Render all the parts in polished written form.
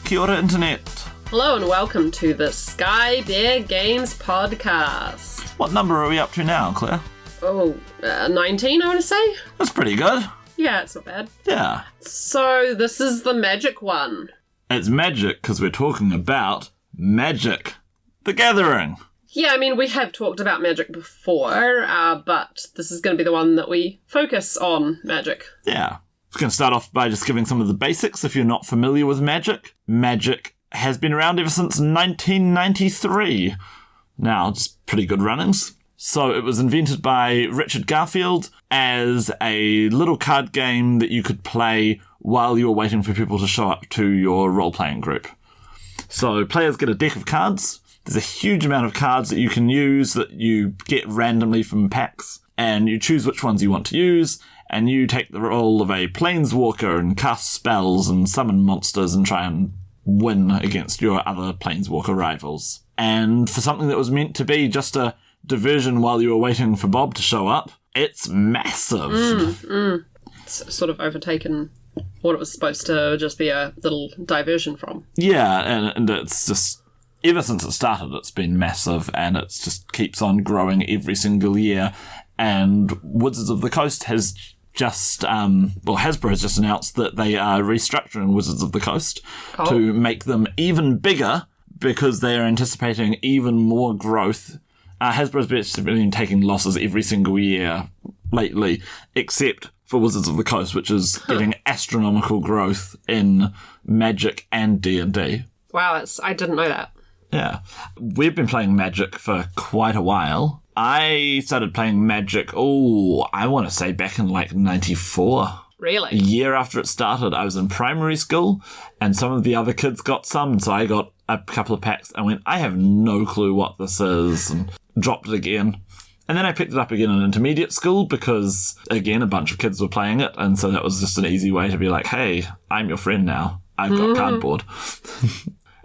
Kia ora, Internet. Hello and welcome to the Sky Bear Games podcast. What number are we up to now, Claire? 19, I want to say. That's pretty good. Yeah, it's not bad. Yeah. So this is the magic one. It's magic because we're talking about Magic: The Gathering. Yeah, I mean, we have talked about Magic before, but this is going to be the one that we focus on Magic. Yeah. We're going to start off by just giving some of the basics if you're not familiar with Magic. Magic has been around ever since 1993. Now, just pretty good runnings. So it was invented by Richard Garfield as a little card game that you could play while you were waiting for people to show up to your role-playing group. So players get a deck of cards. There's a huge amount of cards that you can use that you get randomly from packs, and you choose which ones you want to use, and you take the role of a planeswalker and cast spells and summon monsters and try and win against your other planeswalker rivals. And for something that was meant to be just a diversion while you were waiting for Bob to show up, it's massive. It's sort of overtaken what it was supposed to just be a little diversion from. Yeah, and it's just, ever since it started, it's been massive, and it just keeps on growing every single year. And Wizards of the Coast has just, Hasbro has just announced that they are restructuring Wizards of the Coast to make them even bigger because they are anticipating even more growth. Hasbro's basically been taking losses every single year lately, except for Wizards of the Coast, which is getting astronomical growth in Magic and D&D. Wow, I didn't know that. Yeah. We've been playing Magic for quite a while. I started playing Magic, I want to say back in like 94. Really? A year after it started. I was in primary school, and some of the other kids got some, so I got a couple of packs and went, I have no clue what this is, and dropped it again. And then I picked it up again in intermediate school because, again, a bunch of kids were playing it, and so that was just an easy way to be like, hey, I'm your friend now. I've got cardboard.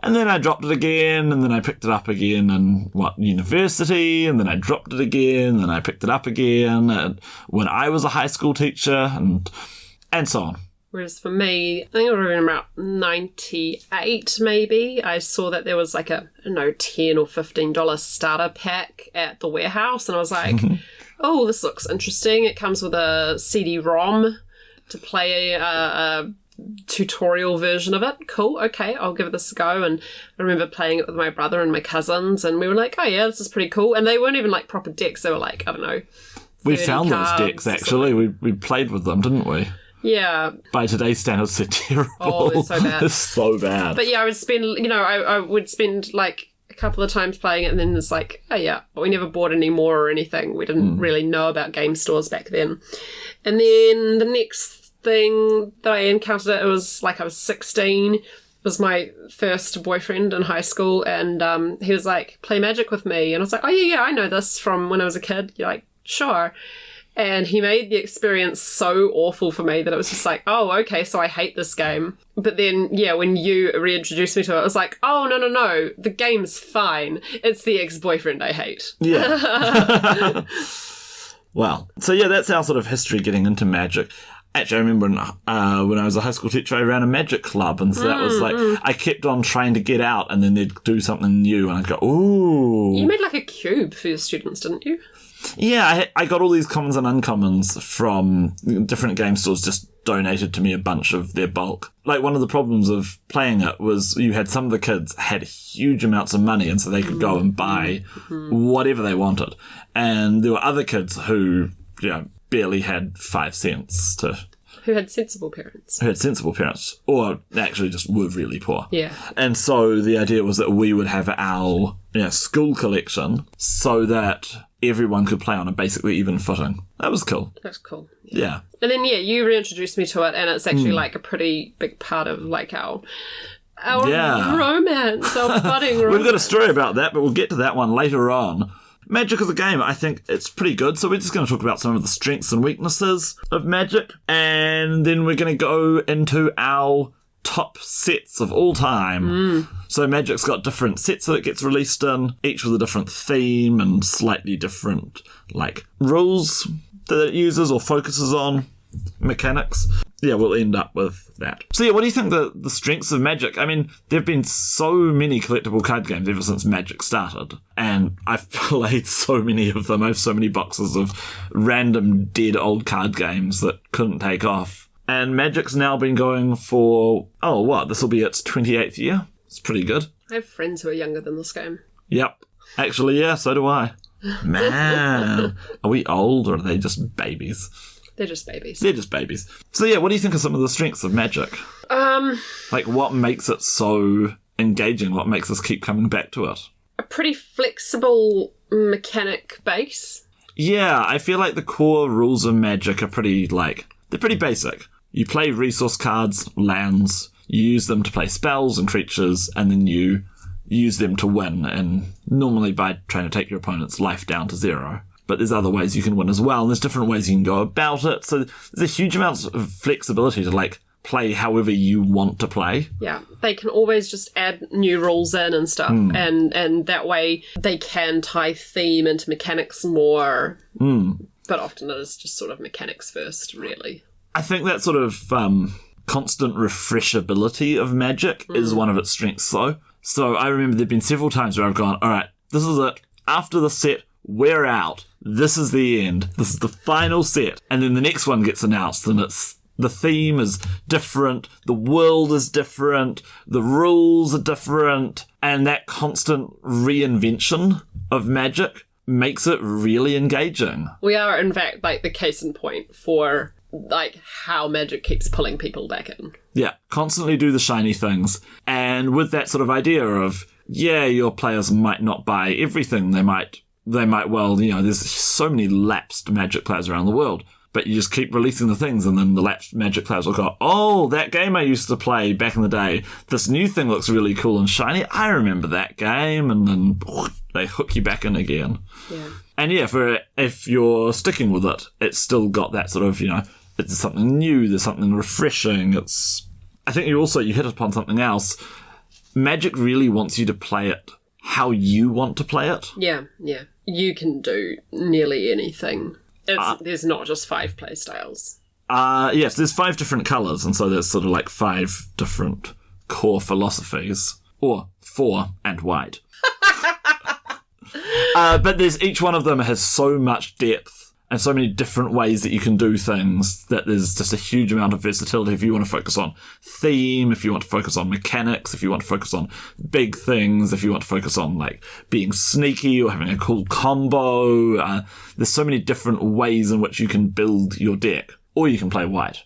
And then I dropped it again, and then I picked it up again in, university, and then I dropped it again, and I picked it up again and when I was a high school teacher, and so on. Whereas for me, I think it would have been about 98 maybe, I saw that there was like a, $10 or $15 starter pack at the warehouse, and I was like, oh, this looks interesting. It comes with a CD-ROM to play a tutorial version of it. Cool, okay, I'll give this a go. And I remember playing it with my brother and my cousins, and we were like, oh yeah, this is pretty cool. And they weren't even like proper decks, they were like, I don't know, we found those decks actually. We played with them, didn't we? Yeah. By today's standards, they're terrible. Oh, they're so bad. It's so bad. But yeah, I would spend like a couple of times playing it, and then it's like, oh yeah, but we never bought any more or anything. We didn't really know about game stores back then. And then the next thing that I encountered, it was like I was 16. It was my first boyfriend in high school, and he was like, play Magic with me. And I was like, oh yeah, I know this from when I was a kid. You're like, sure. And he made the experience so awful for me that it was just like, oh, okay, so I hate this game. But then, yeah, when you reintroduced me to it, I was like, oh, no, the game's fine. It's the ex-boyfriend I hate. Yeah. Well, so yeah, that's our sort of history getting into Magic. Actually, I remember when I was a high school teacher, I ran a Magic club, and so that was like, I kept on trying to get out, and then they'd do something new, and I'd go, ooh. You made like a cube for your students, didn't you? Yeah, I got all these commons and uncommons from different game stores, just donated to me a bunch of their bulk. Like, one of the problems of playing it was you had some of the kids had huge amounts of money, and so they could go and buy whatever they wanted. And there were other kids who, barely had 5 cents to... Who had sensible parents. Or actually just were really poor. Yeah. And so the idea was that we would have our school collection so that everyone could play on a basically even footing. That was cool. That's cool. Yeah. And then, you reintroduced me to it, and it's actually like a pretty big part of like our romance, our budding romance. We've got a story about that, but we'll get to that one later on. Magic as a game, I think it's pretty good. So we're just going to talk about some of the strengths and weaknesses of Magic. And then we're going to go into our top sets of all time. So Magic's got different sets that it gets released in, each with a different theme and slightly different, rules that it uses or focuses on, mechanics. yeah, we'll end up with that. So yeah, what do you think the strengths of Magic? I mean, there have been so many collectible card games ever since Magic started, and I've played so many of them. I have so many boxes of random dead old card games that couldn't take off. And Magic's now been going for, this will be its 28th year. It's pretty good. I have friends who are younger than this game. Yep. Actually, yeah, so do I. Man, are we old or are they just babies? They're just babies. They're just babies. So yeah, what do you think are some of the strengths of Magic? Like, what makes it so engaging? What makes us keep coming back to it? A pretty flexible mechanic base. Yeah, I feel like the core rules of Magic are they're pretty basic. You play resource cards, lands, you use them to play spells and creatures, and then you use them to win, and normally by trying to take your opponent's life down to 0. But there's other ways you can win as well, and there's different ways you can go about it. So there's a huge amount of flexibility to play however you want to play. Yeah, they can always just add new rules in and stuff, and that way they can tie theme into mechanics more. But often it is just sort of mechanics first, really. I think that sort of constant refreshability of Magic is one of its strengths, though. So I remember there've been several times where I've gone, all right, this is it. After the set, we're out. This is the end. This is the final set. And then the next one gets announced, and the theme is different, the world is different, the rules are different, and that constant reinvention of Magic makes it really engaging. We are, in fact, the case in point for how Magic keeps pulling people back in. Yeah, constantly do the shiny things. And with that sort of idea of, yeah, your players might not buy everything. They might there's so many lapsed Magic players around the world, but you just keep releasing the things, and then the lapsed Magic players will go, oh, that game I used to play back in the day, this new thing looks really cool and shiny. I remember that game. And then they hook you back in again. Yeah. And yeah, if you're sticking with it, it's still got that sort of, it's something new, there's something refreshing. I think you hit upon something else. Magic really wants you to play it how you want to play it. Yeah. You can do nearly anything. There's not just 5 play styles. Yes, there's 5 different colours, and so there's sort of 5 different core philosophies. Or 4 and wide. But each one of them has so much depth and so many different ways that you can do things that there's just a huge amount of versatility if you want to focus on theme, if you want to focus on mechanics, if you want to focus on big things, if you want to focus on being sneaky or having a cool combo. There's so many different ways in which you can build your deck. Or you can play white.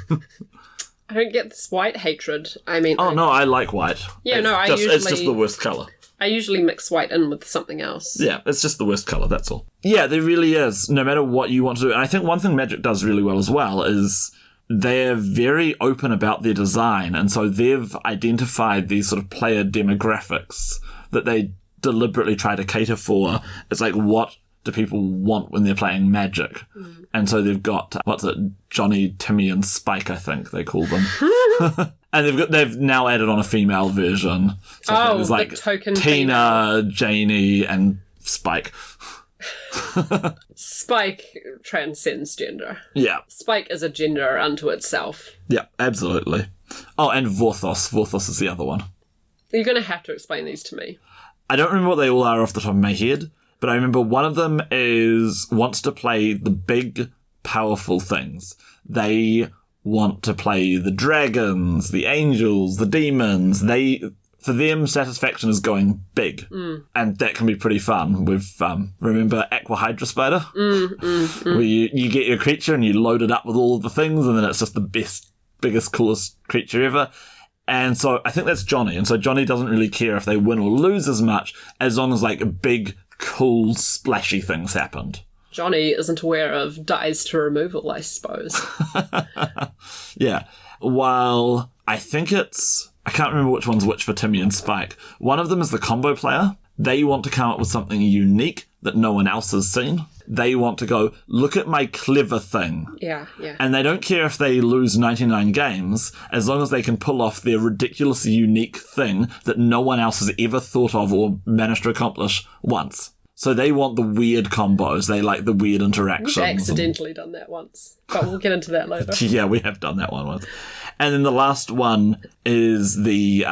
I don't get this white hatred. I mean... no, I like white. Yeah, It's just the worst colour. I usually mix white in with something else. Yeah, it's just the worst colour, that's all. Yeah, there really is, no matter what you want to do. And I think one thing Magic does really well as well is they're very open about their design, and so they've identified these sort of player demographics that they deliberately try to cater for. It's what do people want when they're playing Magic? And so they've got, Johnny, Timmy, and Spike, I think they call them. And they've now added on a female version. So there's the token Tina, female. Janie, and Spike. Spike transcends gender. Yeah. Spike is a gender unto itself. Yeah, absolutely. Oh, and Vorthos. Vorthos is the other one. You're going to have to explain these to me. I don't remember what they all are off the top of my head, but I remember one of them wants to play the big, powerful things. They want to play the dragons, the angels, the demons. For them, satisfaction is going big. And that can be pretty fun. With remember Aqua Hydra Spider? Where you get your creature and you load it up with all of the things, and then it's just the best, biggest, coolest creature ever. And so I think that's Johnny. And so Johnny doesn't really care if they win or lose as much, as long as big, cool, splashy things happened. Johnny isn't aware of dies to removal, I suppose. Yeah. While I think I can't remember which one's which for Timmy and Spike. One of them is the combo player. They want to come up with something unique that no one else has seen. They want to go, look at my clever thing. Yeah. And they don't care if they lose 99 games, as long as they can pull off their ridiculously unique thing that no one else has ever thought of or managed to accomplish once. So they want the weird combos. They like the weird interactions. We've accidentally done that once, but we'll get into that later. Yeah, we have done that one once. And then the last one is the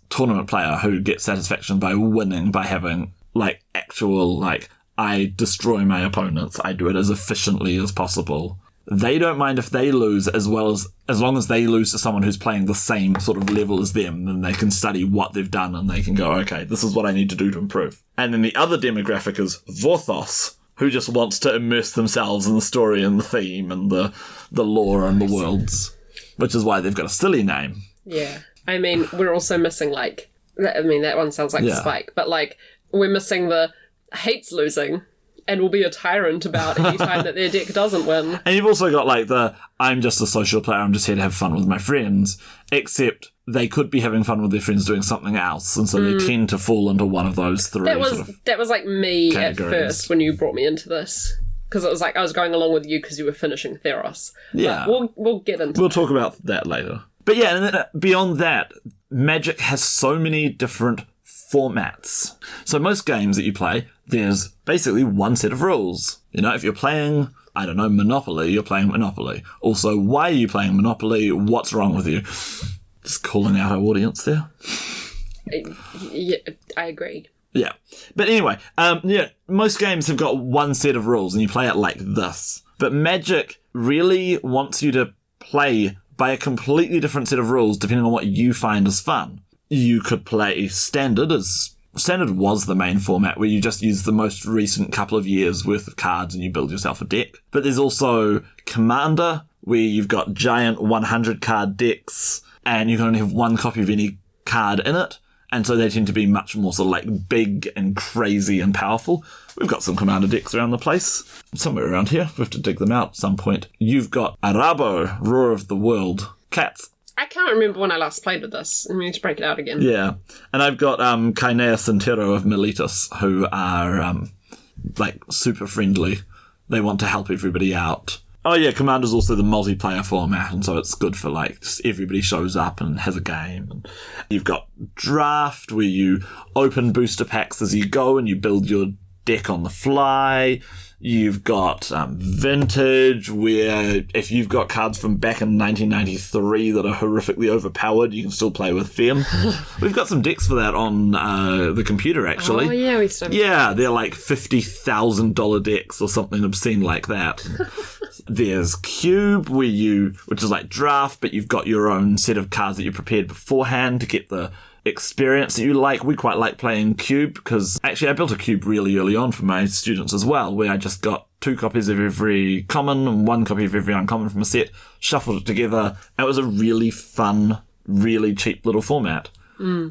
tournament player who gets satisfaction by winning, by having, like, actual, like, I destroy my opponents. I do it as efficiently as possible. They don't mind if they lose as long as they lose to someone who's playing the same sort of level as them, then they can study what they've done and they can go, okay, this is what I need to do to improve. And then the other demographic is Vorthos, who just wants to immerse themselves in the story and the theme and the lore and the worlds, which is why they've got a silly name. Yeah. I mean, we're also missing, like, that one sounds like Spike, but, like, we're missing the hates losing and will be a tyrant about any time that their deck doesn't win. And you've also got, like, I'm just a social player, I'm just here to have fun with my friends, except they could be having fun with their friends doing something else, and so they tend to fall into one of those three. That was like me categories. At first when you brought me into this. Because it was like I was going along with you because you were finishing Theros. Yeah. But we'll get into We'll talk about that later. But yeah, and then beyond that, Magic has so many different formats. So most games that you play, there's basically one set of rules. You know, if you're playing, I don't know, Monopoly, you're playing Monopoly. Also, why are you playing Monopoly? What's wrong with you? Just calling out our audience there. Yeah, I agree. Yeah. But anyway, most games have got one set of rules and you play it like this. But Magic really wants you to play by a completely different set of rules depending on what you find as fun. You could play Standard Standard was the main format where you just use the most recent couple of years worth of cards and you build yourself a deck. But there's also Commander, where you've got giant 100 card decks and you can only have one copy of any card in it. And so they tend to be much more sort of like big and crazy and powerful. We've got some Commander decks around the place. Somewhere around here. We have to dig them out at some point. You've got Arabo, Roar of the World. Cats. I can't remember when I last played with this. I need to break it out again. Yeah. And I've got Kainea Sintero of Miletus, who are like super friendly. They want to help everybody out. Oh yeah, Commander's also the multiplayer format, and so it's good for like just everybody shows up and has a game. And you've got Draft, where you open booster packs as you go and you build your deck on the fly. You've got Vintage, where if you've got cards from back in 1993 that are horrifically overpowered, you can still play with them. We've got some decks for that on the computer, actually. Oh, yeah, we still. Yeah, they're like $50,000 decks or something obscene like that. There's Cube, which is like Draft, but you've got your own set of cards that you prepared beforehand to get the experience that you like. We quite like playing Cube because actually I built a Cube really early on for my students as well, where I just got 2 copies of every common and 1 copy of every uncommon from a set, shuffled it together. It was a really fun, really cheap little format.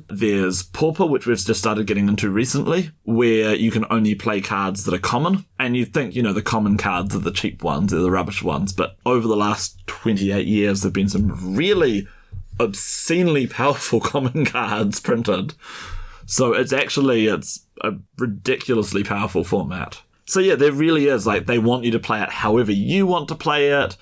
There's Pauper, which we've just started getting into recently, where you can only play cards that are common. And you'd think, the common cards are the cheap ones, they're the rubbish ones. But over the last 28 years, there have been some really obscenely powerful common cards printed. So it's a ridiculously powerful format. So yeah, there really is, like, they want you to play it however you want to play it.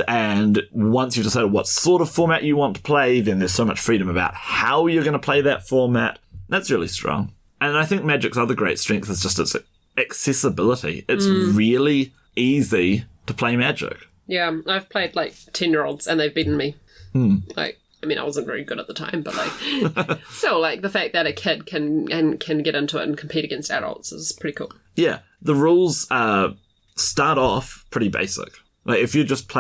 And once you've decided what sort of format you want to play, then there's so much freedom about how you're going to play that format. That's really strong. And I think Magic's other great strength is just its accessibility. It's really easy to play Magic. Yeah, I've played, like, 10-year-olds and they've beaten me. Like, I mean, I wasn't very good at the time, but, like, still, like, the fact that a kid can get into it and compete against adults is pretty cool. Yeah, the rules start off pretty basic. Like, if you're just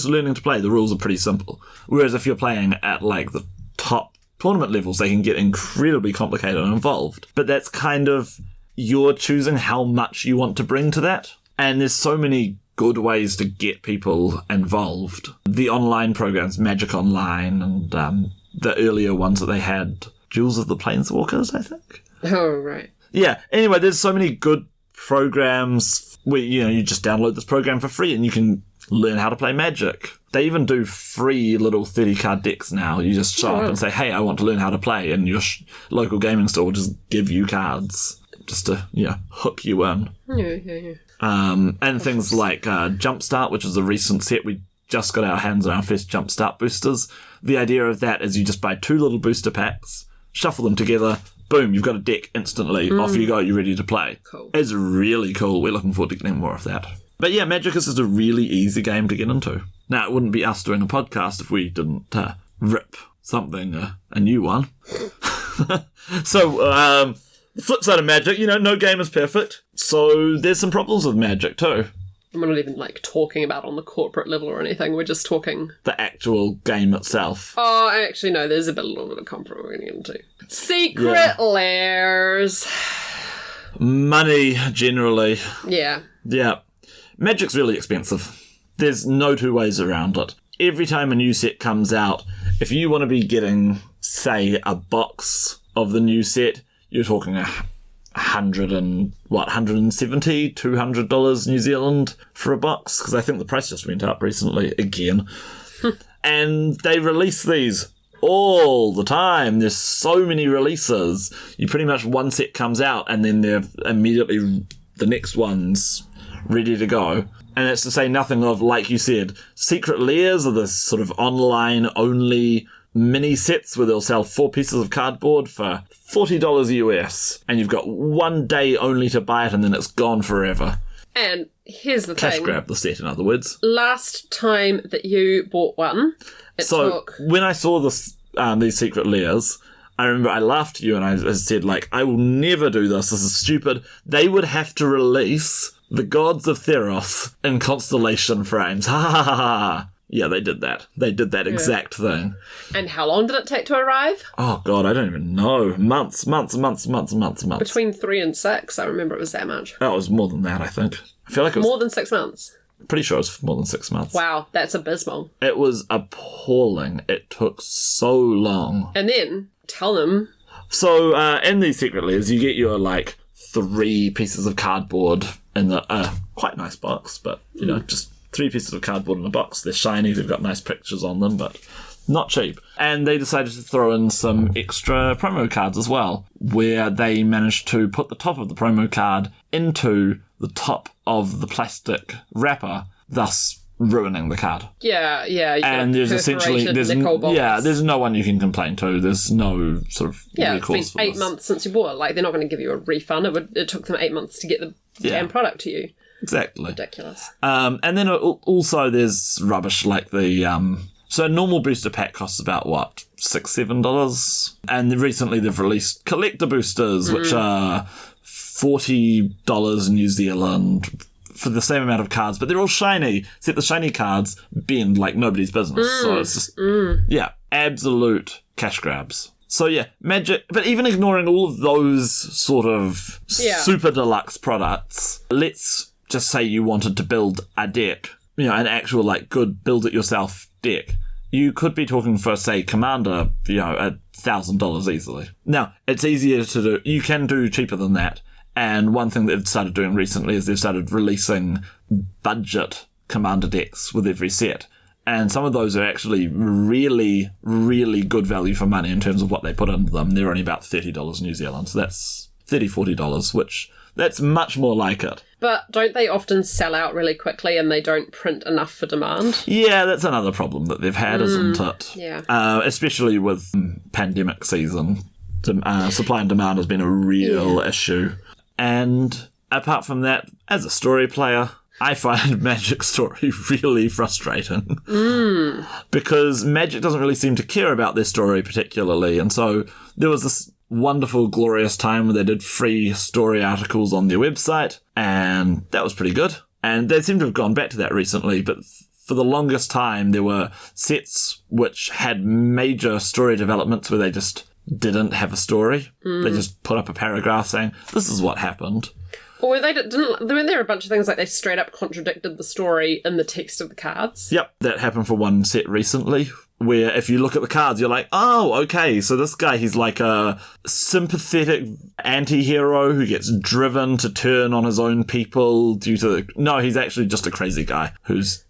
learning to play, the rules are pretty simple. Whereas if you're playing at, like, the top tournament levels, they can get incredibly complicated and involved. But that's kind of, you're choosing how much you want to bring to that. And there's so many good ways to get people involved. The online programs, Magic Online, and the earlier ones that they had, Jewels of the Planeswalkers, I think. Oh, right. Yeah, anyway, there's so many good programs where, you just download this program for free and you can learn how to play Magic. They even do free little 30-card decks now. You just show up and say, hey, I want to learn how to play, and your local gaming store will just give you cards just to, hook you in. Yeah. And things like Jumpstart, which is a recent set. We just got our hands on our first Jumpstart boosters. The idea of that is you just buy 2 little booster packs shuffle them together, boom, you've got a deck instantly. Off you go, you're ready to play. Cool. It's really cool. We're looking forward to getting more of that. But yeah, Magic is just a really easy game to get into. Now, it wouldn't be us doing a podcast if we didn't rip something, a new one. So, the flip side of Magic, no game is perfect. So there's some problems with Magic too. We're not even talking about on the corporate level or anything. We're just talking The actual game itself. Oh, actually, no. There's a little bit of comfort we're going to get into. Secret lairs. Money, generally. Yeah. Yeah. Magic's really expensive. There's no two ways around it. Every time a new set comes out, if you want to be getting, say, a box of the new set, you're talking $170, $200 New Zealand for a box, because I think the price just went up recently again. And they release these all the time. There's so many releases. You pretty much one set comes out and then they're immediately the next one's ready to go. And that's to say nothing of, like you said, Secret Lairs are this sort of online only mini sets where they'll sell 4 pieces of cardboard for $40 US, and you've got 1 day only to buy it and then it's gone forever. And here's the Cash thing. grab the set, in other words. Last time that you bought one, it took... when I saw this, these Secret Lairs, I remember I laughed at you and I said, I will never do this. This is stupid. They would have to release the Gods of Theros in Constellation frames. Ha ha ha ha. Yeah, they did that. They did that exact thing. And how long did it take to arrive? Oh, God, I don't even know. Months. Between 3 and 6. I remember it was that much. Oh, it was more than that, I think. I feel like it was... More than 6 months? Pretty sure it was more than 6 months. Wow, that's abysmal. It was appalling. It took so long. And then, tell them... So, in these Secret Lairs, you get your, 3 pieces of cardboard in the quite nice box, but, just 3 pieces of cardboard in a box. They're shiny, they've got nice pictures on them, but not cheap. And they decided to throw in some extra promo cards as well, where they managed to put the top of the promo card into the top of the plastic wrapper, thus ruining the card. Yeah. And there's essentially there's no one you can complain to. There's no sort of recourse it's been 8 months since you bought it. They're not going to give you a refund. It took them 8 months to get the damn product to you. Exactly. Ridiculous. And then also there's rubbish like the so a normal booster pack costs about what, $6-7, and recently they've released collector boosters which are $40 New Zealand for the same amount of cards, but they're all shiny, except the shiny cards bend like nobody's business. So it's just, absolute cash grabs. So yeah, Magic, but even ignoring all of those sort of super deluxe products, let's just say you wanted to build a deck, an actual good build-it-yourself deck. You could be talking for, say, Commander, $1,000 easily. Now, it's easier to do. You can do cheaper than that. And one thing they've started doing recently is they've started releasing budget Commander decks with every set. And some of those are actually really, really good value for money in terms of what they put into them. They're only about $30 New Zealand. So that's $30-40, which that's much more like it. But don't they often sell out really quickly and they don't print enough for demand? Yeah, that's another problem that they've had, isn't it? Yeah. Especially with pandemic season. Supply and demand has been a real issue. And apart from that, as a story player, I find Magic's story really frustrating. Because Magic doesn't really seem to care about their story particularly. And so there was this wonderful, glorious time where they did free story articles on their website, and that was pretty good. And they seem to have gone back to that recently, but for the longest time there were sets which had major story developments where they just didn't have a story. They just put up a paragraph saying, this is what happened. Or were there a bunch of things like they straight up contradicted the story in the text of the cards? Yep, that happened for one set recently, where if you look at the cards, you're like, oh, okay, so this guy, he's like a sympathetic anti-hero who gets driven to turn on his own people due to... No, he's actually just a crazy guy who's...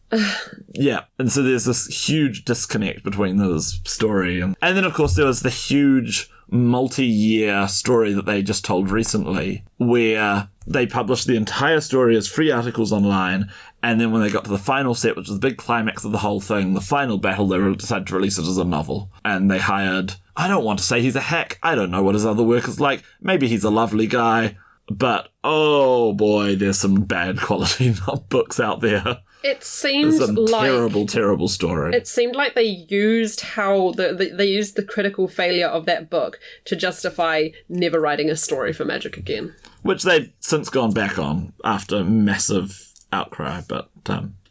Yeah, and so there's this huge disconnect between this story. And then, of course, there was the huge multi-year story that they just told recently, where they published the entire story as free articles online, And then when they got to the final set, which was the big climax of the whole thing, the final battle, they decided to release it as a novel. And they hired, I don't want to say he's a hack, I don't know what his other work is like, maybe he's a lovely guy, but oh boy, there's some bad quality books out there. It seemed It's a like terrible, terrible story. it seemed like they used they used the critical failure of that book to justify never writing a story for Magic again. Which they've since gone back on after massive outcry, but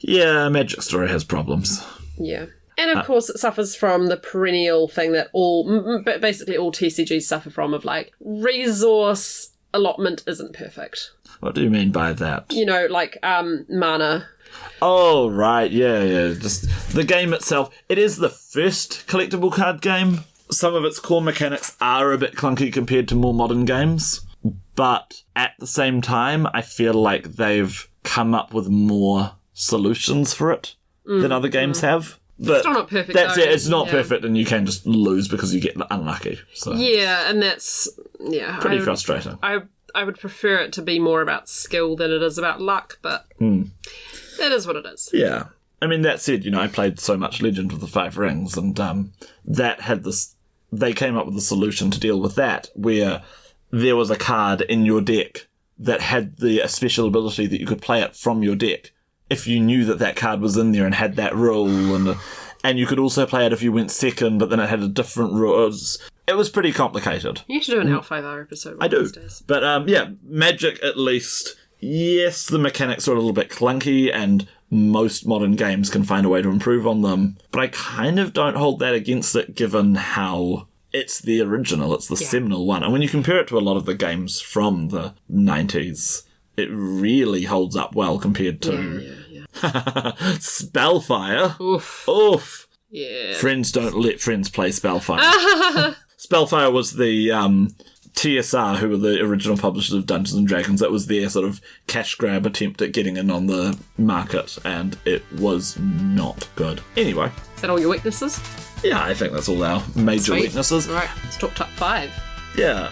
yeah, Magic Story has problems. Yeah. And of course, it suffers from the perennial thing that basically all TCGs suffer from, of like, resource allotment isn't perfect. What do you mean by that? You know, like mana. Oh, right, yeah. Just the game itself. It is the first collectible card game. Some of its core mechanics are a bit clunky compared to more modern games. But at the same time, I feel like they've come up with more solutions for it than other games have. But Still not perfect, that's though. it. It's not Yeah. perfect, and you can just lose because you get unlucky. So Yeah, and that's... Yeah. pretty frustrating. I would prefer it to be more about skill than it is about luck, but that is what it is. Yeah. I mean, that said, I played so much Legend of the Five Rings, and that had this... They came up with a solution to deal with that, where there was a card in your deck that had a special ability that you could play it from your deck if you knew that card was in there and had that rule, and you could also play it if you went second, but then it had a different rule. It was pretty complicated. You should do an L5R episode one I do. of these days. But yeah, Magic at least, yes, the mechanics are a little bit clunky, and most modern games can find a way to improve on them, but I kind of don't hold that against it, given how it's the original, it's the seminal one. And when you compare it to a lot of the games from the 90s, it really holds up well compared to Spellfire. Oof. Yeah. Friends don't let friends play Spellfire. Spellfire was the TSR, who were the original publishers of Dungeons and Dragons. That was their sort of cash grab attempt at getting in on the market, and it was not good. Anyway. Is that all your weaknesses? Yeah, I think that's all our major Sweet. weaknesses. Right, let's talk top 5. Yeah.